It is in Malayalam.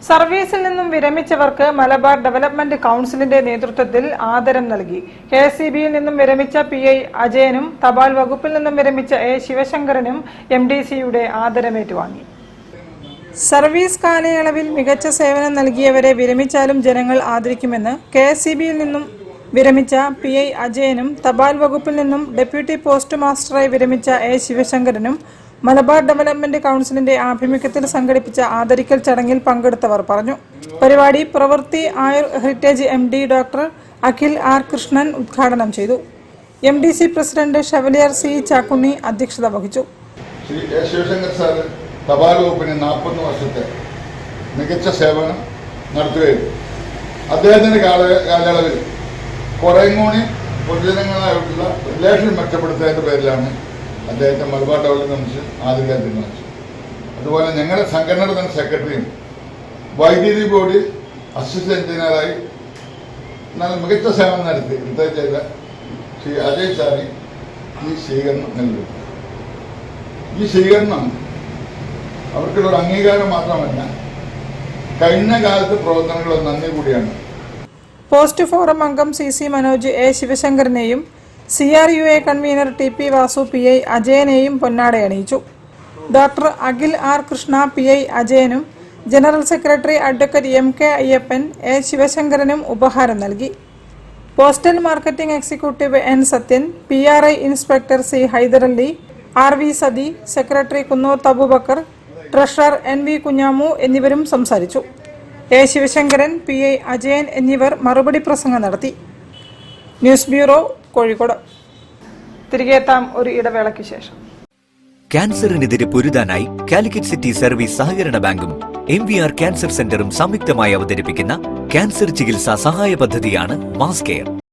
സർവീസിൽ നിന്നും വിരമിച്ചവർക്ക് മലബാർ ഡെവലപ്മെന്റ് കൗൺസിലിന്റെ നേതൃത്വത്തിൽ ആദരം നൽകി. കെഎസ്ഇബിയിൽ നിന്നും വിരമിച്ച PI അജയനും തപാൽ വകുപ്പിൽ നിന്നും വിരമിച്ച A ശിവശങ്കരനും MDCയുടെ ആദരം ഏറ്റുവാങ്ങി. സർവീസ് കാലയളവിൽ മികച്ച സേവനം നൽകിയവരെ വിരമിച്ചാലും ജനങ്ങൾ ആദരിക്കുമെന്ന് കെഎസ്ഇബിയിൽ നിന്നും വിരമിച്ച PI അജയനും തപാൽ വകുപ്പിൽ നിന്നും ഡെപ്യൂട്ടി പോസ്റ്റ് മാസ്റ്ററായി വിരമിച്ച A ശിവശങ്കരനും മലബാർ ഡെവലപ്മെന്റ് കൗൺസിലിന്റെ ആഭിമുഖ്യത്തിൽ സംഘടിപ്പിച്ച ആദരിക്കൽ ചടങ്ങിൽ പങ്കെടുത്തവർ പറഞ്ഞു. പരിപാടി പ്രവൃത്തി Ayur heritage MD doctor Akhil R Krishnan ഉദ്ഘാടനം ചെയ്തു. MDC president chevalier C Chakkunni അധ്യക്ഷത വഹിച്ചു. ശ്രീ A ശിവശങ്കർ സാർ തപാൽ വകുപ്പിന് 40 വർഷത്തെ മികച്ച സേവനം നടത്തുകയും അദ്ദേഹത്തിന്റെ കാലയളവിൽ കുറേങ്ങൂടി പൊതുജനങ്ങളായിട്ടുള്ള റിലേഷൻ മെച്ചപ്പെടുത്തുന്നതിന്റെ പേരിലാണ് അദ്ദേഹത്തെ മലബാർ ഡെവലപ്മെന്റ് കൗൺസിൽ ആദരിക്കാൻ തീരുമാനിച്ചു. അതുപോലെ ഞങ്ങളുടെ സംഘടനയുടെ തന്നെ സെക്രട്ടറിയും വൈദ്യുതി ബോർഡിൽ അസിസ്റ്റന്റ് എഞ്ചിനീയറായി നല്ല മികച്ച സേവനം നടത്തി റിട്ടയർ ചെയ്ത ശ്രീ അജയ് സാറി ഈ സ്വീകരണം നൽകി. ഈ സ്വീകരണം അവർക്കുള്ള അംഗീകാരം മാത്രമല്ല, കഴിഞ്ഞ കാലത്തെ പ്രവർത്തനങ്ങൾ നന്ദി കൂടിയാണ്. പോസ്റ്റ് ഫോറം അംഗം CC മനോജ് A ശിവശങ്കരനെയും CRUA convener TP Vasu PI അജയനെയും പൊന്നാടയണിയിച്ചു. Doctor Akhil R Krishna PI അജയനും general secretary advocate MK Ayyappan A ശിവശങ്കരനും ഉപഹാരം നൽകി. Postal marketing executive N Sathyan, PRI inspector C Haidarali, RV Sathi, secretary Kunnoth Abubakar, treasurer NV Kunhamu എന്നിവരും സംസാരിച്ചു. A ശിവശങ്കരൻ, PI അജയൻ എന്നിവർ മറുപടി പ്രസംഗം നടത്തി. News bureau, Kozhikode. തിരികെ എത്താം ഒരു ഇടവേളയ്ക്ക് ശേഷം. ക്യാൻസറിനെതിരെ പൊരുതാനായി കാലിക്കറ്റ് സിറ്റി സർവീസ് സഹകരണ ബാങ്കും MVR ക്യാൻസർ സെന്ററും സംയുക്തമായി അവതരിപ്പിക്കുന്ന ക്യാൻസർ ചികിത്സാ സഹായ പദ്ധതിയാണ് മാസ് കെയർ.